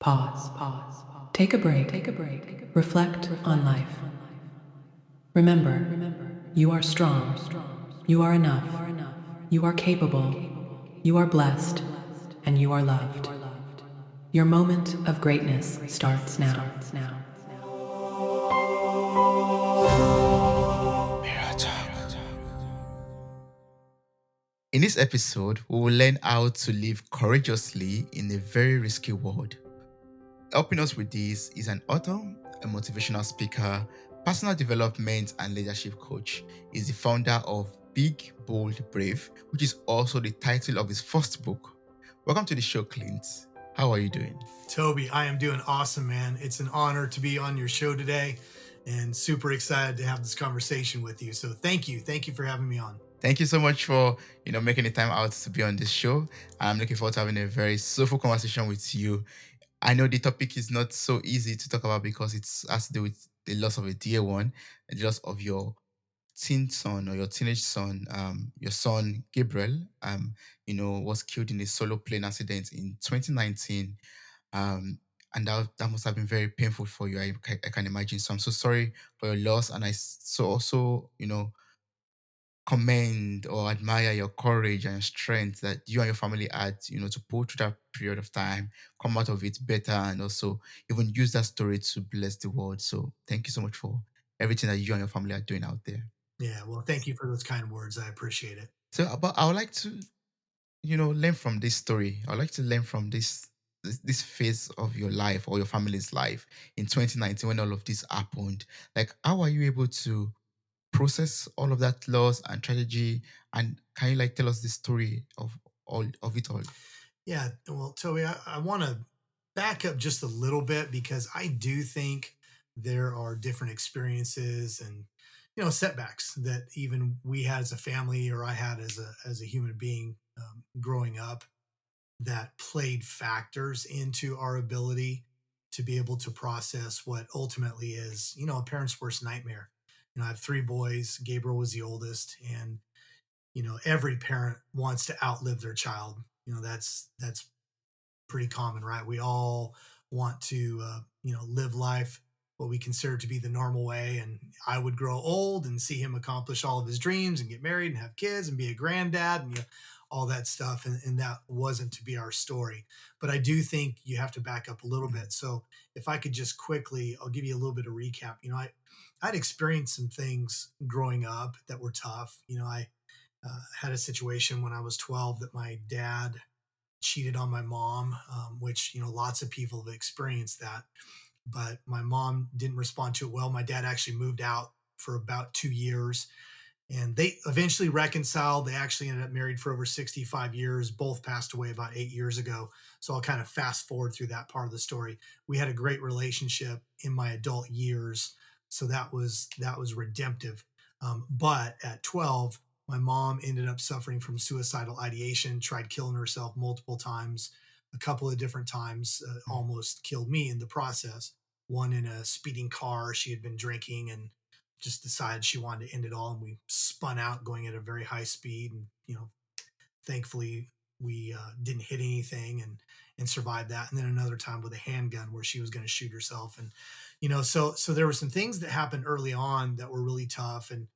Pause. Take a break. Reflect on life. Remember, you are strong. You are enough. You are capable. You are blessed. And you are loved. Your moment of greatness starts now. In this episode, we will learn how to live courageously in a very risky world. Helping us with this is an author, a motivational speaker, personal development and leadership coach. He's the founder of Big, Bold, Brave, which is also the title of his first book. Welcome to the show, Clint. How are you doing? Toby, I am doing awesome, man. It's an honor to be on your show today and super excited to have this conversation with you. So thank you. Thank you for having me on. Thank you so much for making the time out to be on this show. I'm looking forward to having a very soulful conversation with you. I know the topic is not so easy to talk about because it has to do with the loss of a dear one, the loss of your teen son or your teenage son. Your son Gabriel, was killed in a solo plane accident in 2019. And that must have been very painful for you. I can imagine. So I'm so sorry for your loss, and so also commend or admire your courage and strength that you and your family had, to pull through that period of time, come out of it better, and also even use that story to bless the world. So thank you so much for everything that you and your family are doing out there. Yeah, well, thank you for those kind words. I appreciate it. So, but I would like to, learn from this story. I would like to learn from this phase of your life or your family's life in 2019 when all of this happened. Like, how are you able to process all of that loss and tragedy, and can you tell us the story of all of it all? Yeah, well, Toby, I want to back up just a little bit because I do think there are different experiences and setbacks that even we had as a family or I had as a human being growing up that played factors into our ability to be able to process what ultimately is, a parent's worst nightmare. I have three boys. Gabriel was the oldest, and every parent wants to outlive their child. That's pretty common, right? We all want to, live life what we consider to be the normal way. And I would grow old and see him accomplish all of his dreams and get married and have kids and be a granddad and all that stuff. And that wasn't to be our story. But I do think you have to back up a little bit. So if I could just quickly, I'll give you a little bit of recap. I'd experienced some things growing up that were tough. I had a situation when I was 12 that my dad cheated on my mom, which lots of people have experienced that. But my mom didn't respond to it well. My dad actually moved out for about 2 years, and they eventually reconciled. They actually ended up married for over 65 years. Both passed away about 8 years ago. So I'll kind of fast forward through that part of the story. We had a great relationship in my adult years, so that was redemptive. But at 12, my mom ended up suffering from suicidal ideation, tried killing herself multiple times, a couple of different times, almost killed me in the process. One in a speeding car. She had been drinking and just decided she wanted to end it all. And we spun out going at a very high speed. And, thankfully we didn't hit anything and survived that. And then another time with a handgun where she was going to shoot herself. And, so there were some things that happened early on that were really tough. And,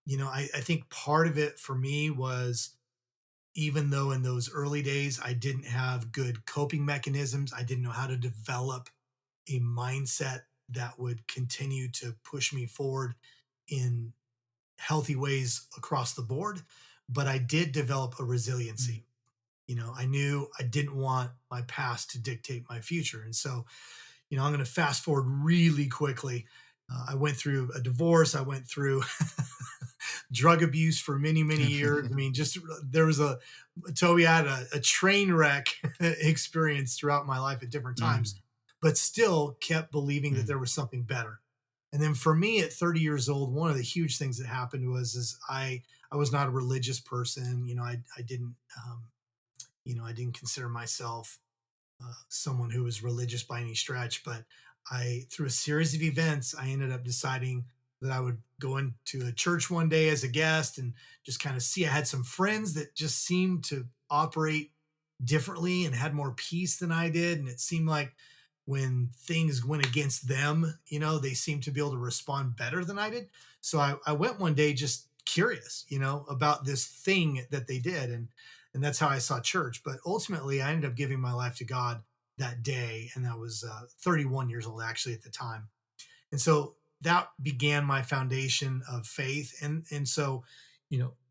I think part of it for me was, even though in those early days I didn't have good coping mechanisms, I didn't know how to develop a mindset that would continue to push me forward in healthy ways across the board. But I did develop a resiliency. I knew I didn't want my past to dictate my future. And so, I'm going to fast forward really quickly. I went through a divorce. I went through drug abuse for many, many years. I mean, just there was Toby, I had a train wreck experience throughout my life at different times, but still kept believing that there was something better. And then for me at 30 years old, one of the huge things that happened was I was not a religious person. I didn't, I didn't consider myself someone who was religious by any stretch, but through a series of events, I ended up deciding that I would go into a church one day as a guest and just kind of see. I had some friends that just seemed to operate differently and had more peace than I did. And it seemed like when things went against them, they seemed to be able to respond better than I did. So I went one day just curious, about this thing that they did. And that's how I saw church. But ultimately, I ended up giving my life to God that day. And I was 31 years old actually at the time. And so that began my foundation of faith. And so,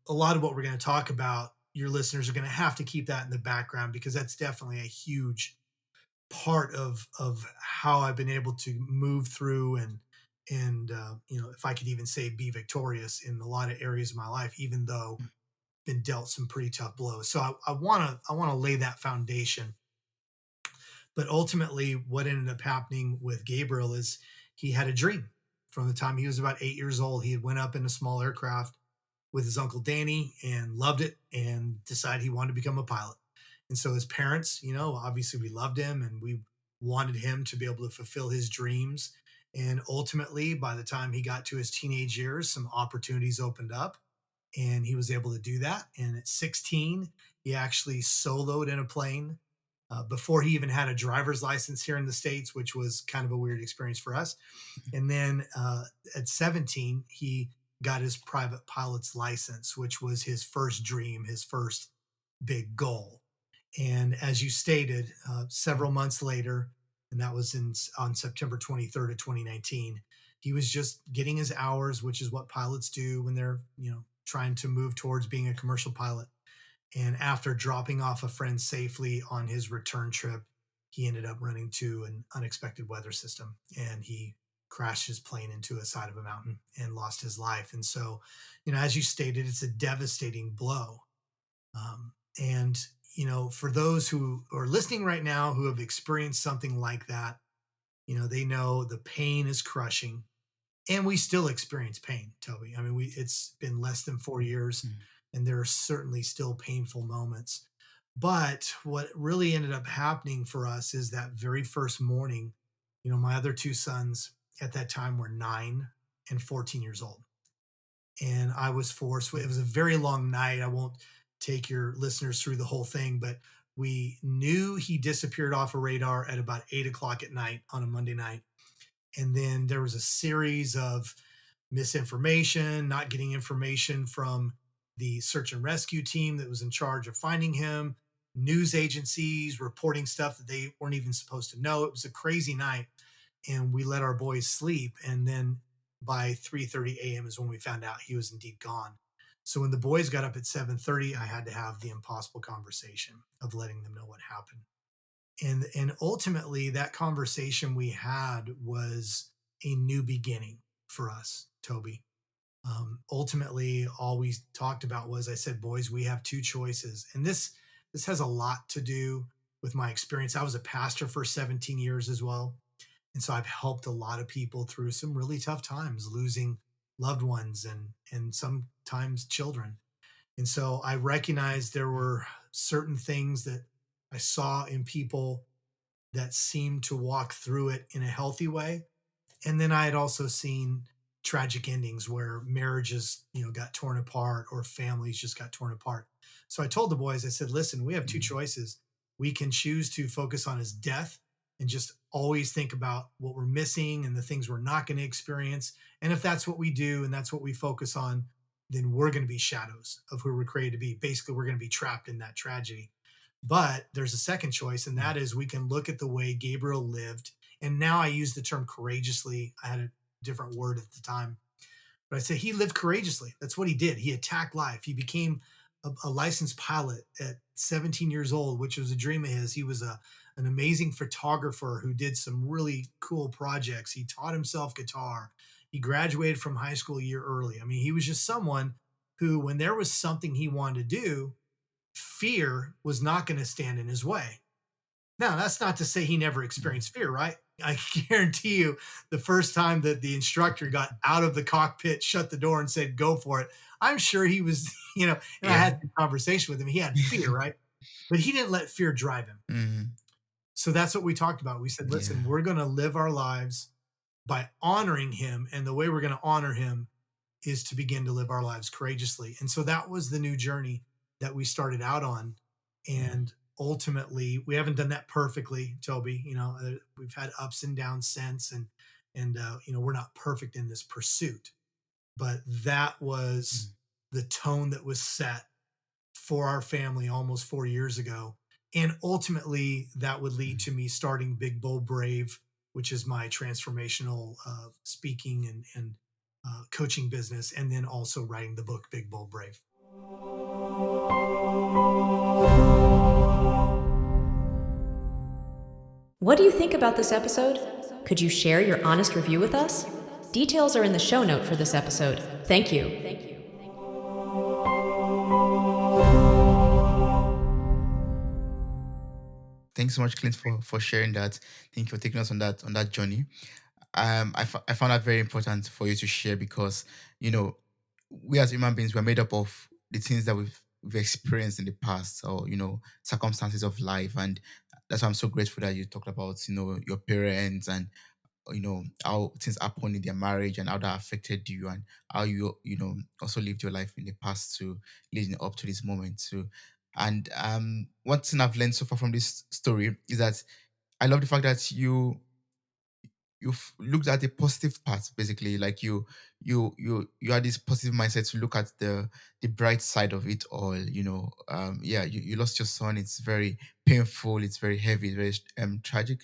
a lot of what we're going to talk about, your listeners are going to have to keep that in the background because that's definitely a huge part of how I've been able to move through and if I could even say be victorious in a lot of areas of my life, even though been dealt some pretty tough blows. So I want to lay that foundation. But ultimately, what ended up happening with Gabriel is he had a dream from the time he was about 8 years old. He had went up in a small aircraft with his uncle Danny and loved it and decided he wanted to become a pilot. And so his parents, obviously we loved him and we wanted him to be able to fulfill his dreams. And ultimately, by the time he got to his teenage years, some opportunities opened up and he was able to do that. And at 16, he actually soloed in a plane before he even had a driver's license here in the States, which was kind of a weird experience for us. And then at 17, he got his private pilot's license, which was his first dream, his first big goal. And as you stated, several months later, and that was on September 23rd of 2019, he was just getting his hours, which is what pilots do when they're, trying to move towards being a commercial pilot. And after dropping off a friend safely on his return trip, he ended up running to an unexpected weather system and he crashed his plane into a side of a mountain and lost his life. And so, as you stated, it's a devastating blow. And, for those who are listening right now who have experienced something like that, they know the pain is crushing and we still experience pain, Toby. I mean, it's been less than 4 years Mm. and there are certainly still painful moments. But what really ended up happening for us is that very first morning, my other two sons at that time were 9 and 14 years old. And I was forced, it was a very long night. I won't take your listeners through the whole thing, but we knew he disappeared off a radar at about 8 o'clock at night on a Monday night. And then there was a series of misinformation, not getting information from the search and rescue team that was in charge of finding him, news agencies reporting stuff that they weren't even supposed to know. It was a crazy night and we let our boys sleep. And then by 3:30 a.m. is when we found out he was indeed gone. So when the boys got up at 7:30, I had to have the impossible conversation of letting them know what happened. And ultimately that conversation we had was a new beginning for us, Toby. Ultimately all we talked about was, I said, boys, we have two choices. And this has a lot to do with my experience. I was a pastor for 17 years as well, and so I've helped a lot of people through some really tough times, losing loved ones and sometimes children. And so I recognized there were certain things that I saw in people that seemed to walk through it in a healthy way. And then I had also seen tragic endings where marriages, got torn apart or families just got torn apart. So I told the boys, I said, listen, we have two Mm. choices. We can choose to focus on his death and just always think about what we're missing and the things we're not going to experience. And if that's what we do and that's what we focus on, then we're going to be shadows of who we're created to be. Basically, we're going to be trapped in that tragedy. But there's a second choice, and that is we can look at the way Gabriel lived. And now I use the term courageously. I had a different word at the time, but I say he lived courageously. That's what he did. He attacked life. He became a licensed pilot at 17 years old, which was a dream of his. He was an amazing photographer who did some really cool projects. He taught himself guitar. He graduated from high school a year early. I mean, he was just someone who, when there was something he wanted to do, fear was not going to stand in his way. Now, that's not to say he never Mm. experienced fear, right? I guarantee you, the first time that the instructor got out of the cockpit, shut the door, and said, go for it, I'm sure he was, and I Yeah. had the conversation with him. He had fear, right? But he didn't let fear drive him. Mm. So that's what we talked about. We said, Yeah. listen, we're going to live our lives by honoring him. And the way we're going to honor him is to begin to live our lives courageously. And so that was the new journey that we started out on. And ultimately, we haven't done that perfectly, Toby. We've had ups and downs since, and we're not perfect in this pursuit. But that was mm, the tone that was set for our family almost 4 years ago. And ultimately, that would lead mm. to me starting Big Bold Brave, which is my transformational speaking and coaching business, and then also writing the book Big Bold Brave. What do you think about this episode? Could you share your honest review with us? Details are in the show note for this episode. Thank you. Thanks so much, Clint, for sharing that. Thank you for taking us on that journey. I found that very important for you to share because you know we as human beings we're made up of the things that we've experienced in the past, or circumstances of life, and that's why I'm so grateful that you talked about your parents, and how things happened in their marriage and how that affected you, and how you also lived your life in the past to leading up to this moment too. And one thing I've learned so far from this story is that I love the fact that you've looked at the positive part, basically, like you had this positive mindset to look at the bright side of it all. Yeah, you lost your son. It's very painful, it's very heavy, it's very tragic,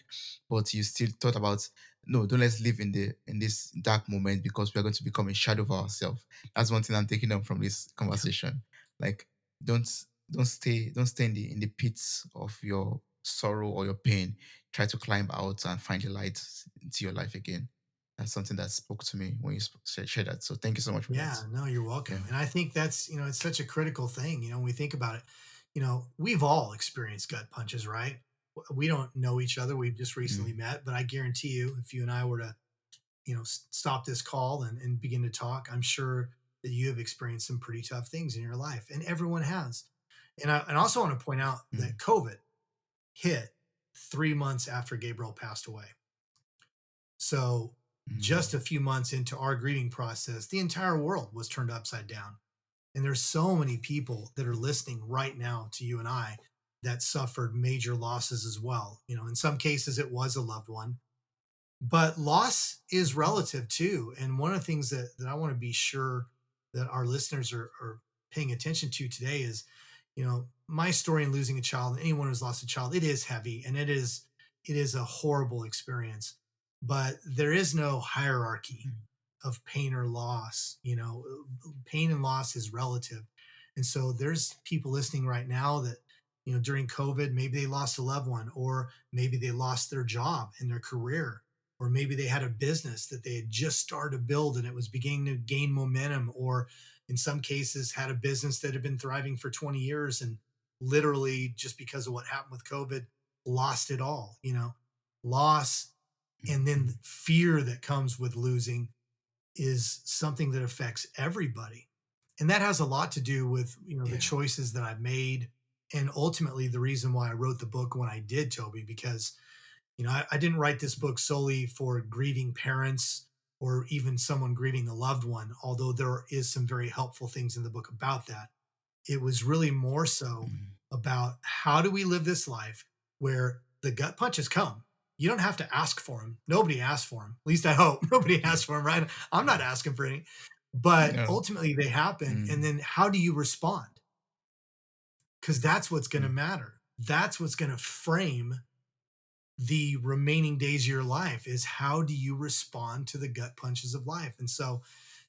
but you still thought about, no, don't let's live in this dark moment, because we're going to become a shadow of ourselves. That's one thing I'm taking on from this Yep. conversation. Like, don't don't stay in the pits of your sorrow or your pain. Try to climb out and find the light into your life again. That's something that spoke to me when you shared that. So thank you so much for that. Yeah, no, you're welcome. Yeah. And I think it's such a critical thing. When we think about it, we've all experienced gut punches, right? We don't know each other. We've just recently Mm, met, but I guarantee you, if you and I were to, stop this call and begin to talk, I'm sure that you have experienced some pretty tough things in your life, and everyone has. And I also want to point out that mm, COVID hit 3 months after Gabriel passed away. So just a mm. few months into our grieving process, the entire world was turned upside down. And there's so many people that are listening right now to you and I that suffered major losses as well. In some cases, it was a loved one, but loss is relative too. And one of the things that I want to be sure that our listeners are paying attention to today is, my story in losing a child, anyone who's lost a child, it is heavy and it is a horrible experience. But there is no hierarchy Mm. of pain or loss. Pain and loss is relative. And so there's people listening right now that, during COVID, maybe they lost a loved one, or maybe they lost their job and their career, or maybe they had a business that they had just started to build and it was beginning to gain momentum, or in some cases had a business that had been thriving for 20 years and literally, just because of what happened with COVID, lost it all. Loss, and then Mm. fear that comes with losing is something that affects everybody. And that has a lot to do with, the Yeah. choices that I've made, and ultimately the reason why I wrote the book when I did, Toby, because I didn't write this book solely for grieving parents or even someone grieving a loved one, although there is some very helpful things in the book about that. It was really more so Mm. about how do we live this life where the gut punches come. You don't have to ask for them. Nobody asked for them. At least I hope nobody asked for them, right? I'm not asking for any, but No. ultimately they happen. And Mm, then how do you respond? Because that's what's going to mm. matter. That's what's going to frame the remaining days of your life, is how do you respond to the gut punches of life. And so,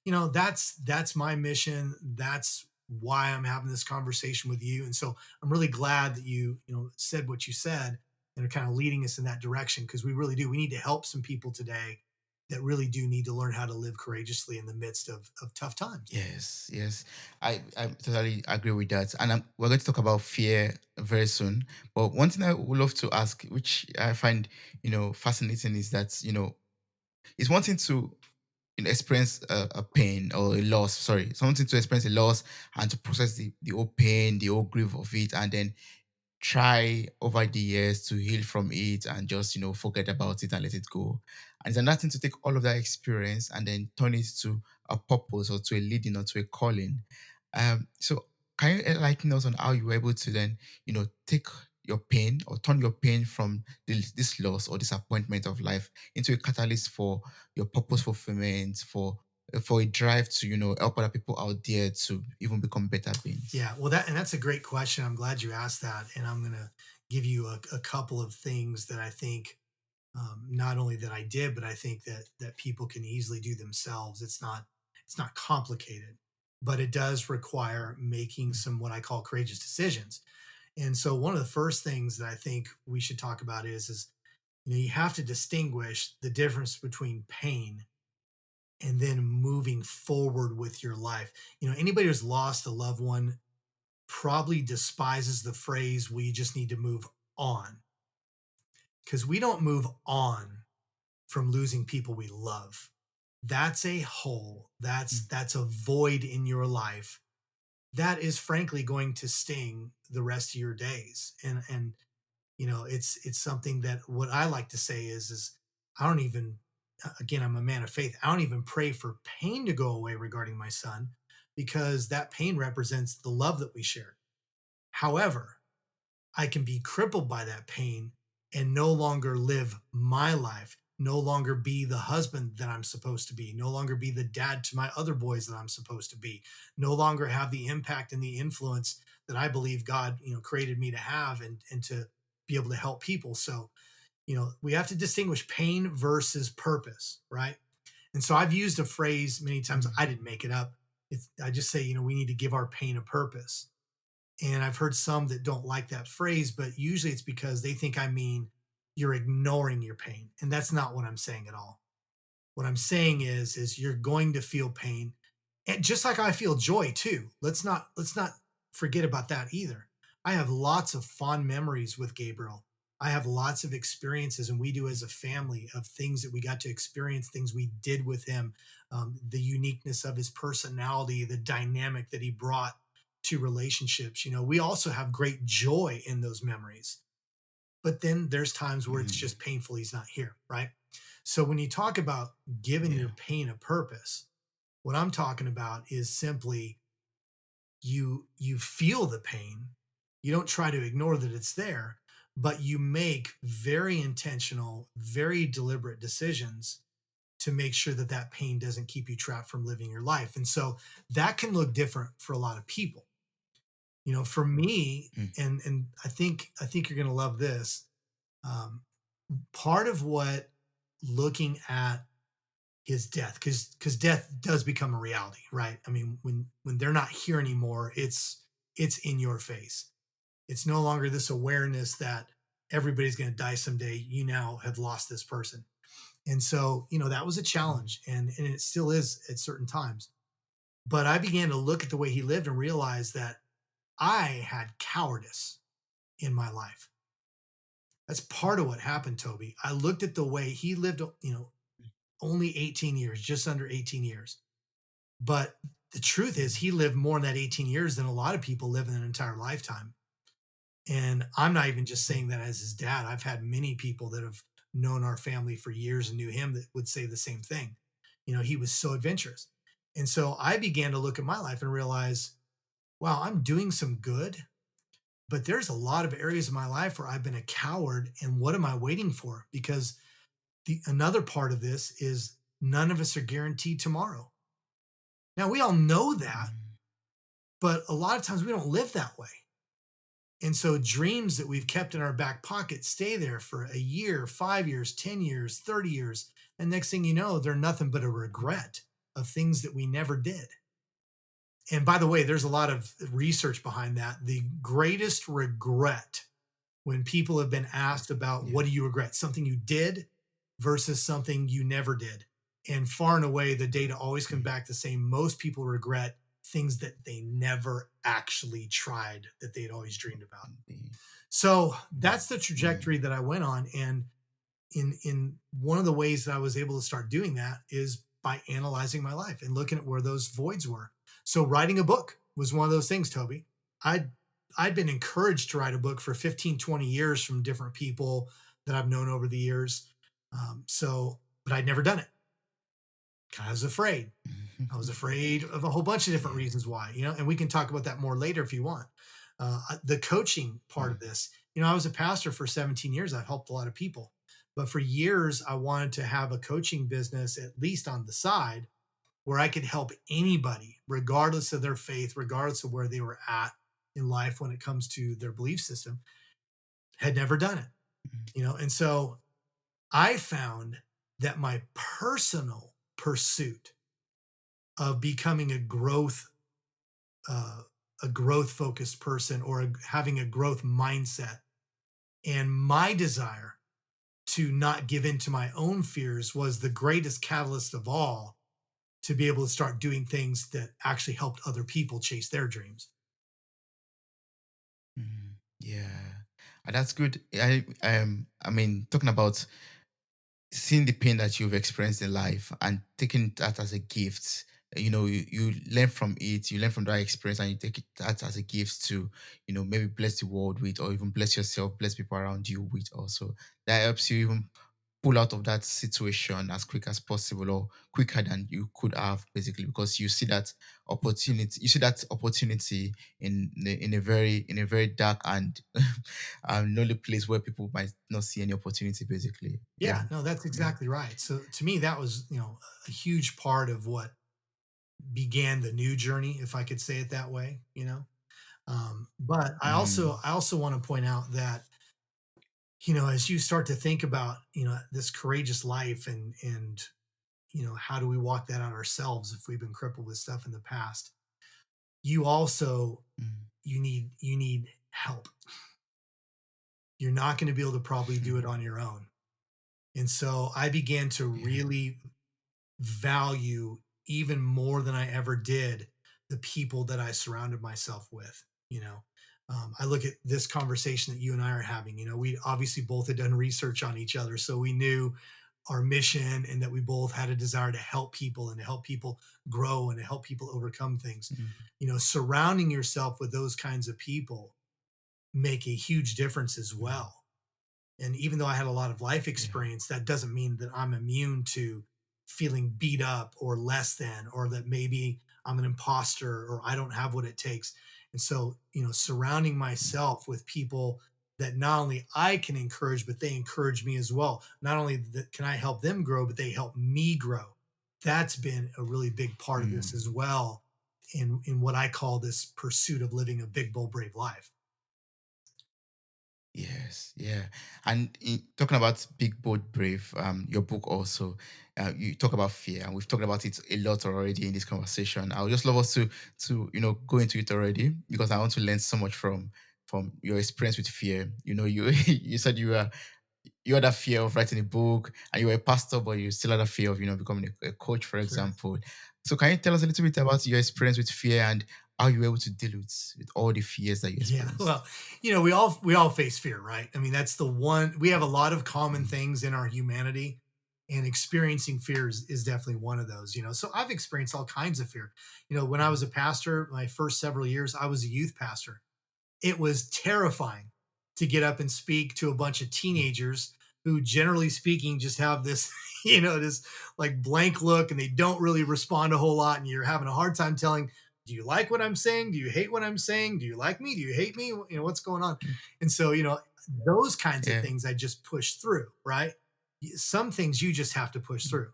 that's my mission. That's why I'm having this conversation with you. And so I'm really glad that you said what you said and are kind of leading us in that direction, because we really do. We need to help some people today that really do need to learn how to live courageously in the midst of tough times. Yes, yes. I totally agree with that. And we're going to talk about fear very soon. But one thing I would love to ask, which I find, fascinating, is that, it's one thing to experience a pain or a loss, sorry, something to experience a loss and to process the whole pain, the whole grief of it, and then try over the years to heal from it and just forget about it and let it go. And it's another thing to take all of that experience and then turn it to a purpose or to a leading or to a calling. So can you enlighten us on how you were able to then take your pain or turn your pain from this loss or disappointment of life into a catalyst for your purpose fulfillment, for a drive to, help other people out there to even become better beings? Yeah, well, that's a great question. I'm glad you asked that, and I'm going to give you a couple of things that I think, not only that I did, but I think that people can easily do themselves. It's not complicated, but it does require making some what I call courageous decisions. And so, one of the first things that I think we should talk about is you have to distinguish the difference between pain and then moving forward with your life. Anybody who's lost a loved one probably despises the phrase, we just need to move on, because we don't move on from losing people we love. That's a hole. That's a void in your life that is frankly going to sting the rest of your days. And it's something that what I like to say is I don't even, again, I'm a man of faith. I don't even pray for pain to go away regarding my son, because that pain represents the love that we shared. However, I can be crippled by that pain and no longer live my life, no longer be the husband that I'm supposed to be, no longer be the dad to my other boys that I'm supposed to be, no longer have the impact and the influence that I believe God, created me to have, and to be able to help people. So, we have to distinguish pain versus purpose, right? And so I've used a phrase many times. I didn't make it up. I just say, we need to give our pain a purpose. And I've heard some that don't like that phrase, but usually it's because they think I mean you're ignoring your pain. And that's not what I'm saying at all. What I'm saying is you're going to feel pain. And just like I feel joy too. Let's not forget about that either. I have lots of fond memories with Gabriel. I have lots of experiences, and we do as a family, of things that we got to experience, things we did with him, the uniqueness of his personality, the dynamic that he brought to relationships. We also have great joy in those memories. But then there's times where it's Mm, just painful he's not here, right? So when you talk about giving your yeah. pain a purpose, what I'm talking about is simply you feel the pain. You don't try to ignore that it's there, but you make very intentional, very deliberate decisions to make sure that that pain doesn't keep you trapped from living your life. And so that can look different for a lot of people. For me, Mm, and I think you're going to love this. Part of what looking at his death, because death does become a reality, right? I mean, when they're not here anymore, it's in your face. It's no longer this awareness that everybody's going to die someday. You now have lost this person. And so, that was a challenge, and it still is at certain times. But I began to look at the way he lived and realize that I had cowardice in my life. That's part of what happened, Toby. I looked at the way he lived, only 18 years, just under 18 years. But the truth is, he lived more in that 18 years than a lot of people live in an entire lifetime. And I'm not even just saying that as his dad. I've had many people that have known our family for years and knew him that would say the same thing. He was so adventurous. And so I began to look at my life and realize, wow, I'm doing some good, but there's a lot of areas of my life where I've been a coward. And what am I waiting for? Because another part of this is none of us are guaranteed tomorrow. Now, we all know that, mm, but a lot of times we don't live that way. And so dreams that we've kept in our back pocket stay there for a year, 5 years, 10 years, 30 years. And next thing you know, they're nothing but a regret of things that we never did. And by the way, there's a lot of research behind that. The greatest regret, when people have been asked about yeah. what do you regret, something you did versus something you never did. And far and away, the data always come Mm, back the same. Most people regret things that they never actually tried, that they'd always dreamed about. the- So that's the mm, trajectory that I went on. And in one of the ways that I was able to start doing that is by analyzing my life and looking at where those voids were. So writing a book was one of those things, Toby. I'd I'd been encouraged to write a book for 15, 20 years from different people that I've known over the years. But I'd never done it. I was afraid. I was afraid of a whole bunch of different yeah. reasons why, and we can talk about that more later if you want. The coaching part mm, of this, I was a pastor for 17 years. I've helped a lot of people, but for years I wanted to have a coaching business, at least on the side, where I could help anybody, regardless of their faith, regardless of where they were at in life when it comes to their belief system. Had never done it, mm, and so I found that my personal pursuit of becoming uh, a growth focused person, or having a growth mindset, and my desire to not give in to my own fears was the greatest catalyst of all, to be able to start doing things that actually helped other people chase their dreams. yeah. That's good. I mean, talking about seeing the pain that you've experienced in life and taking that as a gift. You learn from it, you learn from that experience, and you take that as a gift to, maybe bless the world with, or even bless yourself, bless people around you with also. That helps you even pull out of that situation as quick as possible, or quicker than you could have, basically, because you see that opportunity in a very dark and lonely place where people might not see any opportunity, basically. Yeah, Yeah. no, that's Yeah. exactly right. So to me, that was, a huge part of what began the new journey, if I could say it that way. But I Mm, also I also want to point out that, as you start to think about, this courageous life, and how do we walk that out ourselves if we've been crippled with stuff in the past, you also mm, you need help. You're not going to be able to probably do it mm. on your own. And so I began to Yeah. really value, even more than I ever did, the people that I surrounded myself with. I look at this conversation that you and I are having. We obviously both had done research on each other, so we knew our mission, and that we both had a desire to help people, and to help people grow, and to help people overcome things. Mm, Surrounding yourself with those kinds of people make a huge difference as mm. well. And even though I had a lot of life Yeah. experience, that doesn't mean that I'm immune to feeling beat up or less than, or that maybe I'm an imposter, or I don't have what it takes. And so, surrounding Mm, myself with people that not only I can encourage, but they encourage me as well. Not only that can I help them grow, but they help me grow. That's been a really big part of this mm. as well, in what I call this pursuit of living a big, bold, brave life. Yes, yeah. And talking about Big Bold Brave, your book also, you talk about fear, and we've talked about it a lot already in this conversation. I would just love us to go into it already, because I want to learn so much from your experience with fear. You you said you had that fear of writing a book, and you were a pastor, but you still had a fear of becoming a coach, for Sure. example. So can you tell us a little bit about your experience with fear, and how you were able to deal with all the fears that you Yeah, experienced? well, we all face fear, right? I mean, that's the one. We have a lot of common Mm, things in our humanity, and experiencing fear is definitely one of those. So I've experienced all kinds of fear. When I was a pastor, my first several years, I was a youth pastor. It was terrifying to get up and speak to a bunch of mm, teenagers who, generally speaking, just have this, this like blank look, and they don't really respond a whole lot. And you're having a hard time telling, do you like what I'm saying? Do you hate what I'm saying? Do you like me? Do you hate me? What's going on? mm. And so, those kinds of Yeah. things I just push through, right? Some things you just have to push Mm, through.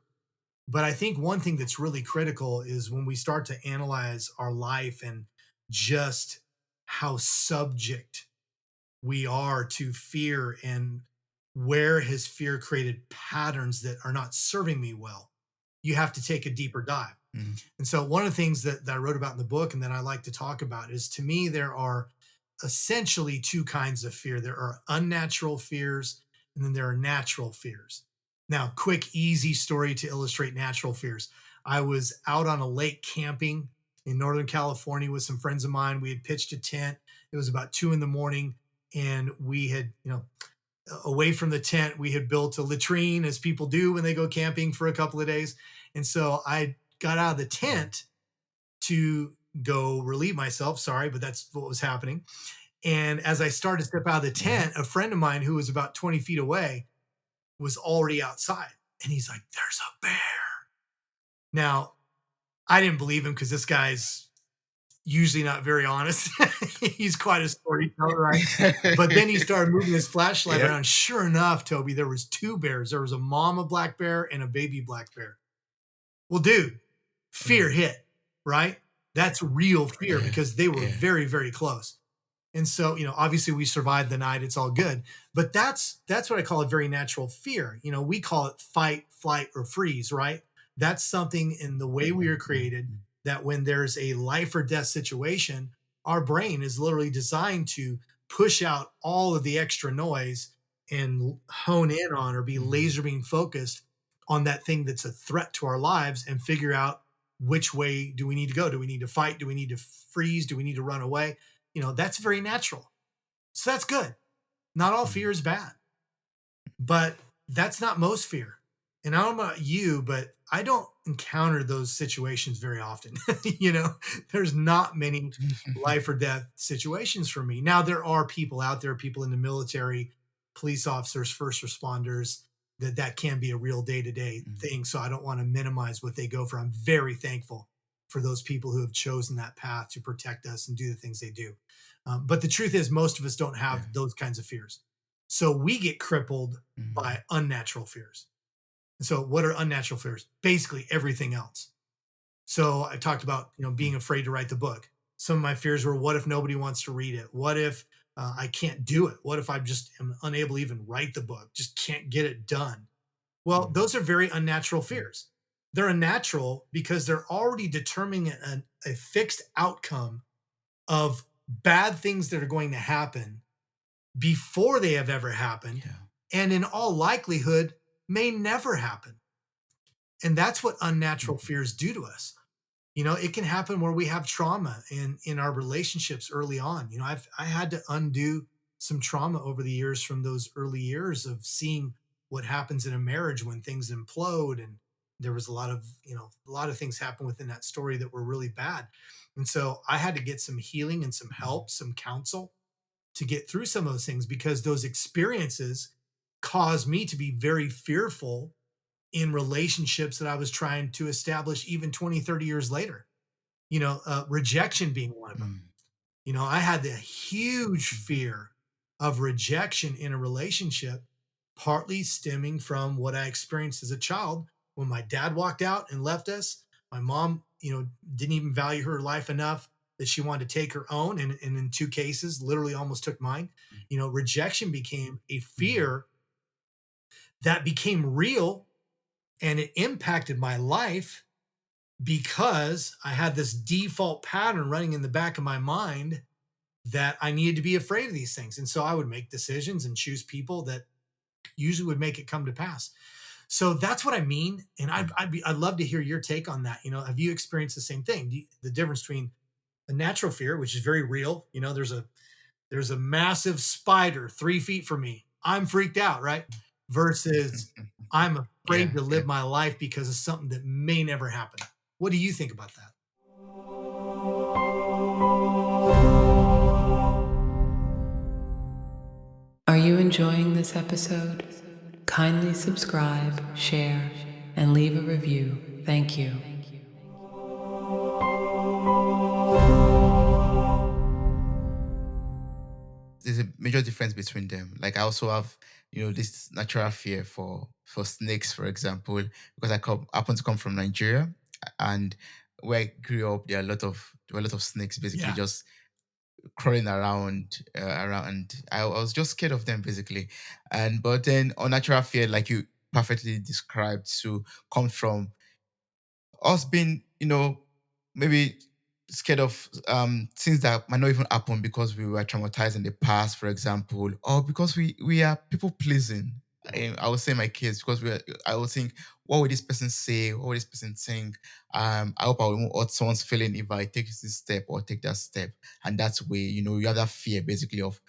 But I think one thing that's really critical is when we start to analyze our life, and just how subject we are to fear, and where has fear created patterns that are not serving me well. You have to take a deeper dive. mm, And so, one of the things that I wrote about in the book, and that I like to talk about, is, to me, there are essentially two kinds of fear. There are unnatural fears, and then there are natural fears. Now, quick, easy story to illustrate natural fears. I was out on a lake camping in Northern California with some friends of mine. We had pitched a tent. It was about 2 in the morning, and we had, away from the tent, we had built a latrine, as people do when they go camping for a couple of days. And so I got out of the mm, tent to go relieve myself. Sorry, but that's what was happening. And as I started to step out of the yeah. tent, a friend of mine who was about 20 feet away was already outside. And he's like, "There's a bear." Now, I didn't believe him, because this guy's, usually not very honest. He's quite a storyteller, right? But then he started moving his flashlight Yeah. around. Sure enough, Toby, there was two bears. There was a mama black bear and a baby black bear. Well, dude, fear hit, right? That's real fear Yeah. because they were Yeah. very, very close. And so, obviously we survived the night. It's all good. But that's what I call a very natural fear. We call it fight, flight, or freeze, right? That's something in the way we are created that when there's a life or death situation, our brain is literally designed to push out all of the extra noise and hone in on or be laser beam focused on that thing that's a threat to our lives and figure out which way do we need to go. Do we need to fight? Do we need to freeze? Do we need to run away? That's very natural. So that's good. Not all fear is bad, but that's not most fear. And I don't know about you, but I don't encounter those situations very often. There's not many life or death situations for me. Now, there are people out there, people in the military, police officers, first responders, that can be a real day-to-day thing. So I don't want to minimize what they go for. I'm very thankful for those people who have chosen that path to protect us and do the things they do. But the truth is, most of us don't have those kinds of fears. So we get crippled by unnatural fears. And so what are unnatural fears? Basically everything else. So I talked about, being afraid to write the book. Some of my fears were, what if nobody wants to read it? What if I can't do it? What if I just am unable to even write the book? Just can't get it done. Well, those are very unnatural fears. They're unnatural because they're already determining a fixed outcome of bad things that are going to happen before they have ever happened. Yeah. And in all likelihood, may never happen. And that's what unnatural fears do to us. It can happen where we have trauma in our relationships early on. I had to undo some trauma over the years from those early years of seeing what happens in a marriage when things implode. And there was a lot of things happen within that story that were really bad. And so I had to get some healing and some help, some counsel to get through some of those things because those experiences caused me to be very fearful in relationships that I was trying to establish even 20, 30 years later. Rejection being one of them. I had the huge fear of rejection in a relationship, partly stemming from what I experienced as a child when my dad walked out and left us. My mom, didn't even value her life enough that she wanted to take her own. And in two cases, literally almost took mine. Rejection became a fear that became real and it impacted my life because I had this default pattern running in the back of my mind that I needed to be afraid of these things. And so I would make decisions and choose people that usually would make it come to pass. So that's what I mean. And I'd love to hear your take on that. Have you experienced the same thing? The difference between a natural fear, which is very real. There's a massive spider 3 feet from me. I'm freaked out, right? Versus I'm afraid to live my life because of something that may never happen. What do you think about that? Are you enjoying this episode? Kindly subscribe, share, and leave a review. Thank you. There's a major difference between them. Like I also have, this natural fear for snakes, for example, because happen to come from Nigeria, and where I grew up, there were a lot of snakes, basically Yeah. just crawling around. And I was just scared of them, basically. But then unnatural fear, like you perfectly described, to come from us being, maybe scared of things that might not even happen because we were traumatized in the past, for example, or because we are people pleasing. I would say my kids because I would think, what would this person say? What would this person think? I hope I won't hurt someone's feeling if I take this step or take that step, and that's where you have that fear basically of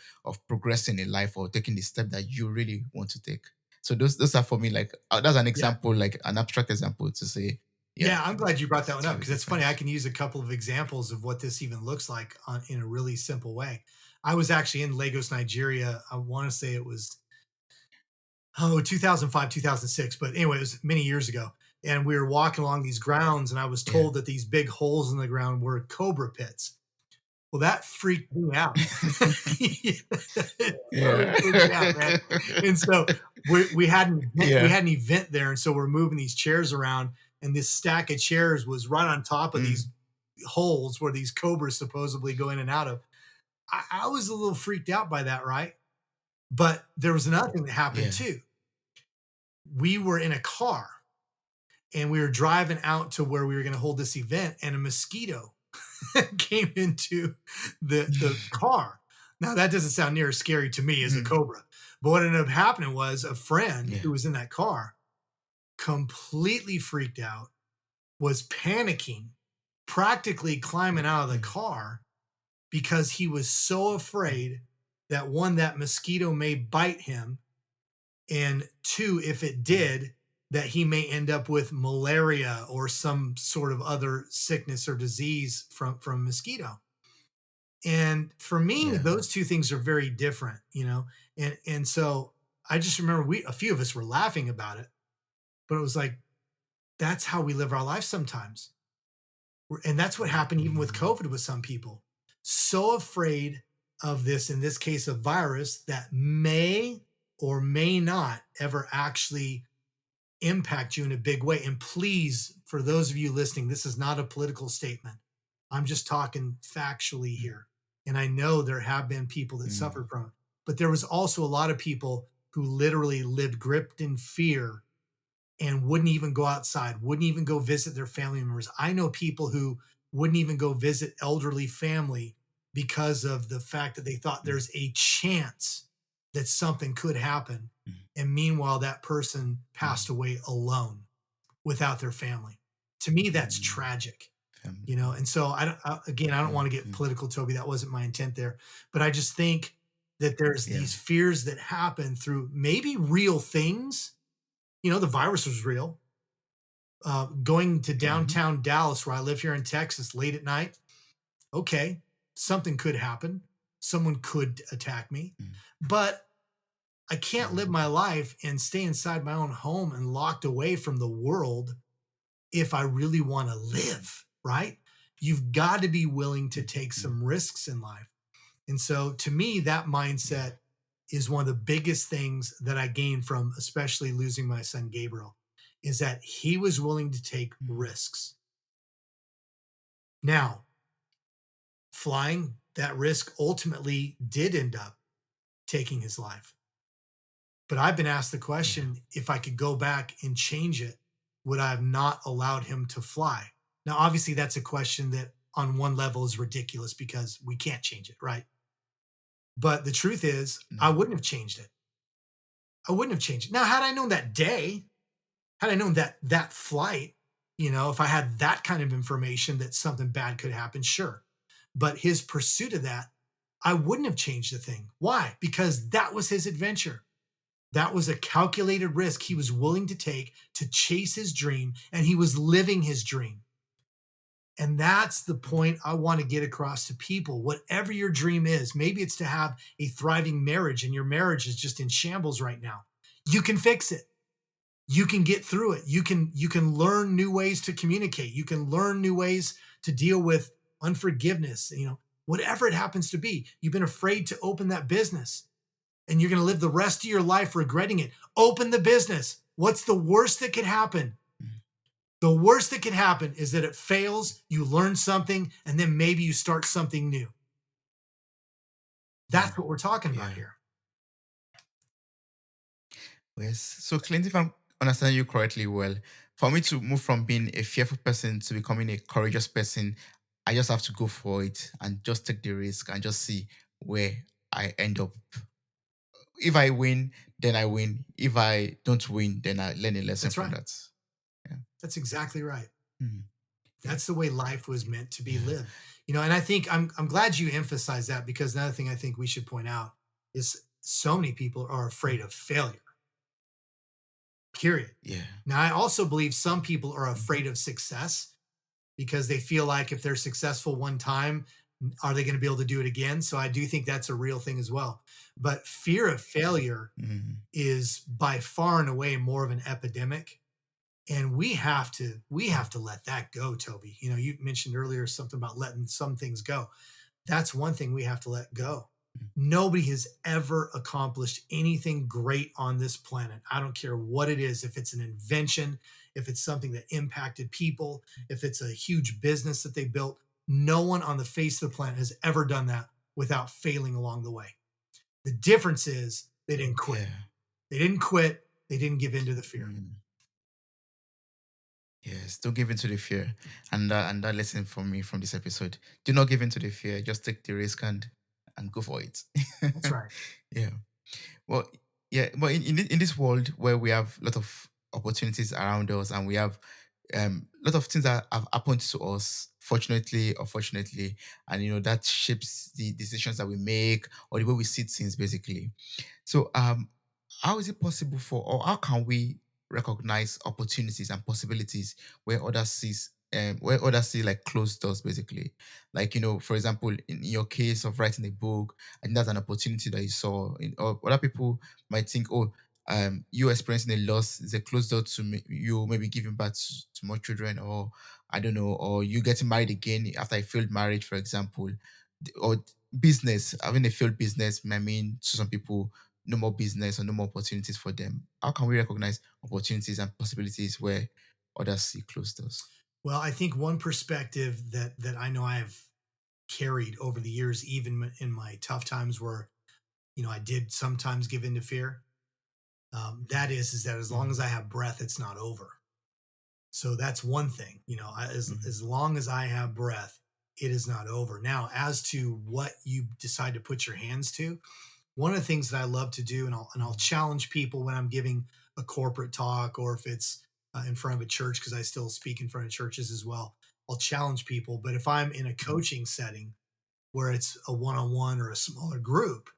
progressing in life or taking the step that you really want to take. So those are for me like that's an example, like an abstract example to say. Yeah, I'm glad you brought that one That's up the because it's funny. I difference. can use a couple of examples of what this even looks like in a really simple way. I was actually in Lagos, Nigeria. I want to say it was 2005, 2006, but anyway, it was many years ago. And we were walking along these grounds, and I was Yeah. told that these big holes in the ground were cobra pits. Well, that freaked me out. It totally Yeah. freaked me out, man. And so we had an event, we Yeah. had an event there, and so we're moving these chairs around, and this stack of chairs was right on top of Mm. these holes where these cobras supposedly go in and out of. I was a little freaked out by that, right? But there was another thing that happened Yeah. too. We were in a car and we were driving out to where we were going to hold this event, and a mosquito came into the car. Now that doesn't sound near as scary to me as a Mm. cobra, but what ended up happening was a friend Yeah. who was in that car completely freaked out, was panicking, practically climbing out of the Mm. car because he was so afraid that one, that mosquito may bite him, and two, if it did, that he may end up with malaria or some sort of other sickness or disease from mosquito. And for me, Yeah. those two things are very different, you know. And so I just remember a few of us were laughing about it, but it was like that's how we live our life sometimes. And that's what happened even with Mm. COVID with some people. So afraid of this, in this case, a virus that may or may not ever actually impact you in a big way. And please, for those of you listening, this is not a political statement. I'm just talking factually Mm. here. And I know there have been people that Mm. suffered from it, but there was also a lot of people who literally lived gripped in fear and wouldn't even go outside, wouldn't even go visit their family members. I know people who wouldn't even go visit elderly family because of the fact that they thought Mm. there's a chance that something could happen. Mm. And meanwhile, that person passed Mm. away alone without their family. To me, that's Mm. tragic, Family. you know? And so again, I don't want to get Mm. political, Toby. That wasn't my intent there, but I just think that there's Yeah. these fears that happen through maybe real things. You know, the virus was real. Going to Mhm. downtown Dallas, where I live here in Texas, late at night. Okay, something could happen. Someone could attack me, Mm. but I can't live Mm. my life and stay inside my own home and locked away from the world if I really want to live, right? You've got to be willing to take Mm. some risks in life. And so to me, that Yeah. mindset is one of the biggest things that I gained from especially losing my son Gabriel, is that he was willing to take Mm. risks. Now, flying, that risk ultimately did end up taking his life. But I've been asked the Yeah. question, if I could go back and change it, would I have not allowed him to fly? Now, obviously, that's a question that on one level is ridiculous because we can't change it, right? But the truth is, No. I wouldn't have changed it. I wouldn't have changed it. Now, had I known that day, had I known that flight, you know, if I had that kind of information that something bad could happen, sure. But his pursuit of that, I wouldn't have changed a thing. Why? Because that was his adventure. That was a calculated risk he was willing to take to chase his dream, and he was living his dream. And that's the point I want to get across to people. Whatever your dream is, maybe it's to have a thriving marriage and your marriage is just in shambles right now. You can fix it. You can get through it. You can learn new ways to communicate. You can learn new ways to deal with unforgiveness, you know, whatever it happens to be. You've been afraid to open that business and you're going to live the rest of your life regretting it. Open the business. What's the worst that could happen? Mm. The worst that can happen is that it fails, you learn something, and then maybe you start something new. That's Mm. what we're talking about Yeah. here. Yes. So, Clint, if I'm understanding you correctly, well, for me to move from being a fearful person to becoming a courageous person, I just have to go for it and just take the risk and just see where I end up. If I win, then I win. If I don't win, then I learn a lesson That's from right. that. Yeah. That's exactly right. Mm. Yeah. That's the way life was meant to be Yeah. lived. You know, and I think I'm glad you emphasized that, because another thing I think we should point out is so many people are afraid of failure. Period. Yeah. Now, I also believe some people are afraid of success because they feel like if they're successful one time, are they going to be able to do it again? So I do think that's a real thing as well. But fear of failure Mm. is by far and away more of an epidemic. And we have to let that go, Toby. You know, you mentioned earlier something about letting some things go. That's one thing we have to let go. Nobody has ever accomplished anything great on this planet. I don't care what it is, if it's an invention, if it's something that impacted people, if it's a huge business that they built. No one on the face of the planet has ever done that without failing along the way. The difference is they didn't quit. Yeah. They didn't quit. They didn't give in to the fear. Yes, don't give in to the fear. And that lesson from me from this episode. Do not give in to the fear. Just take the risk and go for it. That's right. Yeah. Well, yeah, but in this world where we have a lot of opportunities around us and we have a lot of things that have happened to us, fortunately or fortunately, and that shapes the decisions that we make or the way we see things basically. So how is it possible for or how can we recognize opportunities and possibilities where others see like closed doors basically? Like, for example, in your case of writing a book, I think that's an opportunity that you saw. Or other people might think, oh, you experiencing a loss is a closed door to you maybe giving birth to more children, or I don't know, or you getting married again after a failed marriage, for example, or business, having a failed business might mean to some people no more business or no more opportunities for them. How can we recognize opportunities and possibilities where others see closed doors? Well, I think one perspective that I know I have carried over the years, even in my tough times where I did sometimes give in to fear. That is that as long Mm, as I have breath, it's not over. So that's one thing. As mm, as long as I have breath, it is not over. Now, as to what you decide to put your hands to, one of the things that I love to do, and I'll mm, challenge people when I'm giving a corporate talk or if it's in front of a church, because I still speak in front of churches as well. I'll challenge people, but if I'm in a mm, coaching setting where it's a one-on-one or a smaller group,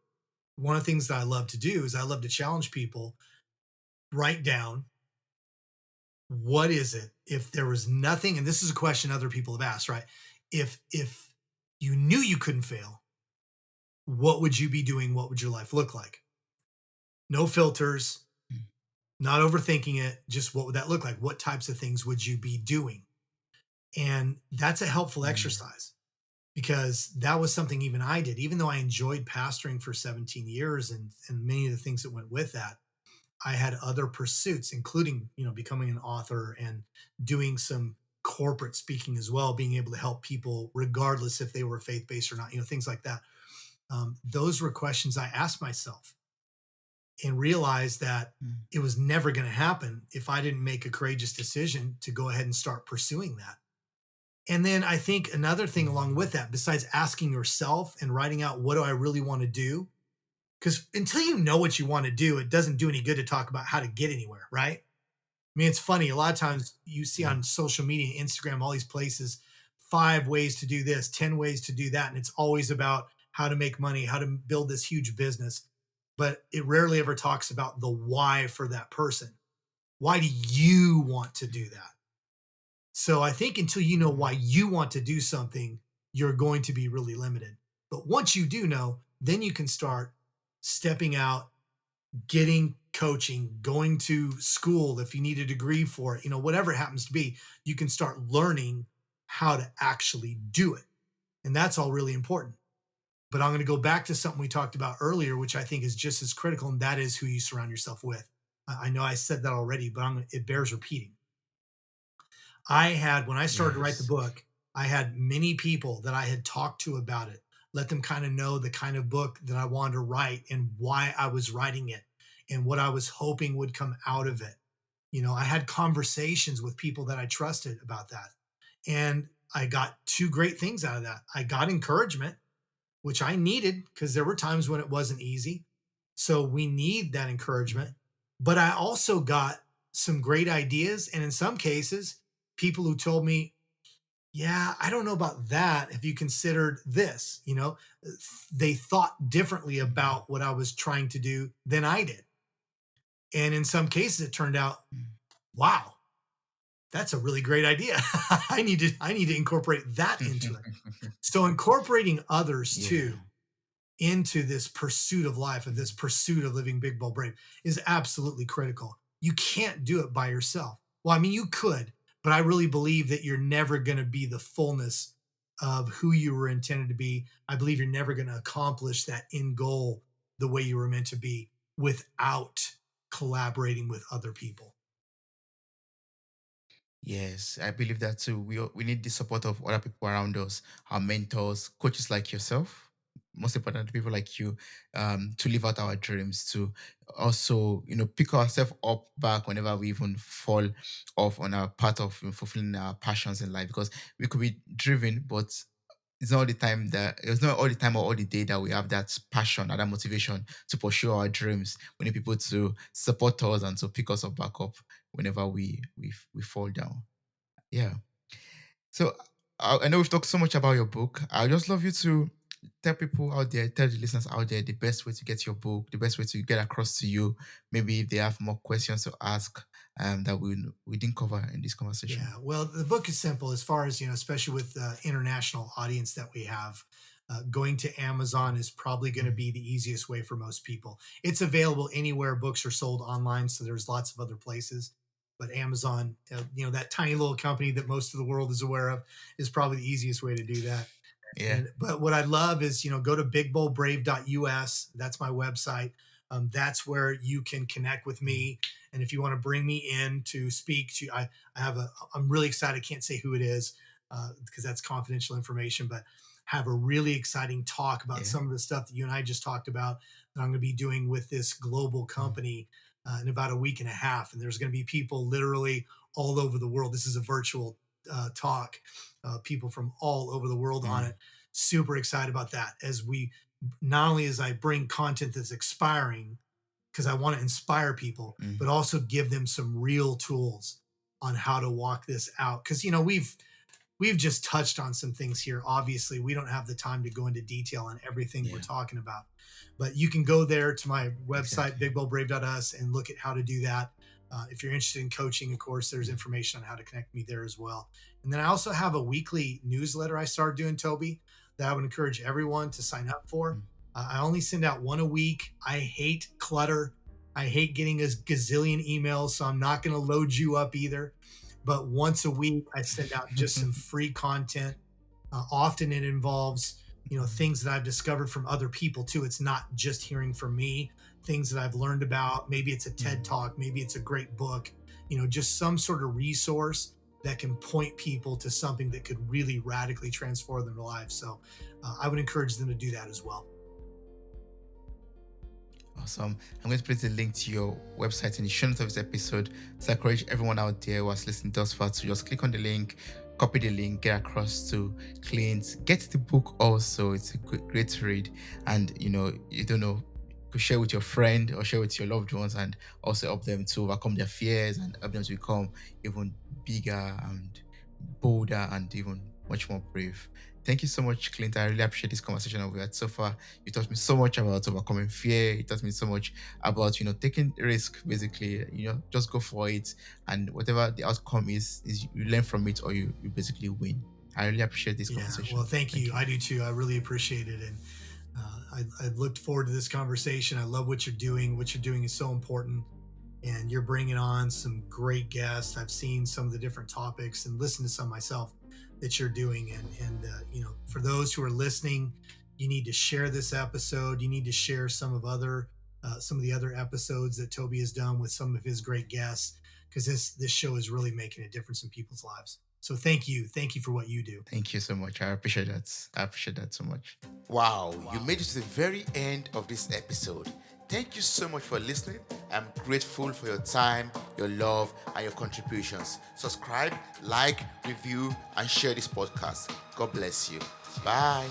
one of the things that I love to do is I love to challenge people, write down what is it if there was nothing, and this is a question other people have asked, right? If you knew you couldn't fail, what would you be doing? What would your life look like? No filters, mm, not overthinking it, just what would that look like? What types of things would you be doing? And that's a helpful mm, exercise because that was something even I did, even though I enjoyed pastoring for 17 years and many of the things that went with that. I had other pursuits, including, becoming an author and doing some corporate speaking as well, being able to help people regardless if they were faith based or not, things like that. Those were questions I asked myself and realized that mm, it was never going to happen if I didn't make a courageous decision to go ahead and start pursuing that. And then I think another thing along with that, besides asking yourself and writing out what do I really want to do, because until you know what you want to do, it doesn't do any good to talk about how to get anywhere, right? I mean, it's funny. A lot of times you see yeah. on social media, Instagram, all these places, 5 ways to do this, 10 ways to do that. And it's always about how to make money, how to build this huge business. But it rarely ever talks about the why for that person. Why do you want to do that? So I think until you know why Mm, you want to do something, you're going to be really limited. But once you do know, then you can start stepping out, getting coaching, going to school if you need a degree for it, whatever it happens to be, you can start learning how to actually do it. And that's all really important. But I'm going to go back to something we talked about earlier, which I think is just as critical, and that is who you surround yourself with. I know I said that already, but it bears repeating. When I started to write the yes. book, I had many people that I had talked to about it, let them kind of know the kind of book that I wanted to write and why I was writing it and what I was hoping would come out of it. I had conversations with people that I trusted about that. And I got two great things out of that. I got encouragement, which I needed because there were times when it wasn't easy. So we need that encouragement. But I also got some great ideas. And in some cases, people who told me, yeah, I don't know about that. If you considered this, they thought differently Mm, about what I was trying to do than I did. And in some cases, it turned out, mm, wow, that's a really great idea. I need to incorporate that into it. So incorporating others yeah. too into this pursuit of life, of this Mm, pursuit of living big, bold, brave is absolutely critical. You can't do it by yourself. Well, I mean, you could, but I really believe that you're never going to be the fullness of who you were intended to be, I believe you're never going to accomplish that end goal the way you were meant to be without collaborating with other people. Yes, I believe that too. We need the support of other people around us, our mentors, coaches like yourself, most important, people like you, to live out our dreams, to also, pick ourselves up back whenever we even fall off on our path of fulfilling our passions in life. Because we could be driven, but it's not all the time or all the day that we have that passion or that motivation to pursue our dreams. We need people to support us and to pick us up back up whenever we fall down. Yeah. So I know we've talked so much about your book. I just love you to tell people out there, tell the listeners out there the best way to get your book, the best way to get across to you. Maybe if they have more questions to ask, that we didn't cover in this conversation. Yeah, well, the book is simple as far as, especially with the international audience that we have. Going to Amazon is probably going to be the easiest way for most people. It's available anywhere books are sold online, so there's lots of other places. But Amazon, that tiny little company that most of the world is aware of, is probably the easiest way to do that. Yeah. But what I love is, go to bigboldbrave.us. That's my website. That's where you can connect with me. And if you want to bring me in to speak to, I'm really excited. I can't say who it is because that's confidential information, but have a really exciting talk about some of the stuff that you and I just talked about that I'm going to be doing with this global company in about a week and a half. And there's going to be people literally all over the world. This is a virtual talk, people from all over the world on it. Super excited about that not only as I bring content that's expiring, because I want to inspire people, but also give them some real tools on how to walk this out. Because, we've just touched on some things here. Obviously, we don't have the time to go into detail on everything we're talking about, but you can go there to my website, bigboldbrave.us, and look at how to do that. If you're interested in coaching, of course, there's information on how to connect me there as well. And then I also have a weekly newsletter I started doing, Toby, that I would encourage everyone to sign up for. I only send out one a week. I hate clutter. I hate getting a gazillion emails, so I'm not going to load you up either. But once a week, I send out just some free content. Often it involves, things that I've discovered from other people too. It's not just hearing from me, things that I've learned about. Maybe it's a TED Talk, maybe it's a great book, just some sort of resource that can point people to something that could really radically transform their lives. So I would encourage them to do that as well. Awesome. I'm going to place the link to your website in the show notes of this episode. So I encourage everyone out there who has listened thus far to just click on the link, copy the link, get across to Clint, get the book also. It's a great read. And, you don't know, you could share with your friend or share with your loved ones and also help them to overcome their fears and help them to become even bigger and bolder and even much more brave. Thank you so much, Clint. I really appreciate this conversation that we had so far. You taught me so much about overcoming fear. You taught me so much about, taking risk, basically, just go for it. And whatever the outcome is you learn from it or you basically win. I really appreciate this conversation. Well, thank you. I do too. I really appreciate it. And I looked forward to this conversation. I love what you're doing. What you're doing is so important. And you're bringing on some great guests. I've seen some of the different topics and listened to some myself that you're doing. And for those who are listening, you need to share this episode. You need to share some of the other episodes that Toby has done with some of his great guests, because this show is really making a difference in people's lives. So thank you for what you do. Thank you so much. I appreciate that. I appreciate that so much. Wow, you made it to the very end of this episode. Thank you so much for listening. I'm grateful for your time, your love, and your contributions. Subscribe, like, review, and share this podcast. God bless you. Bye.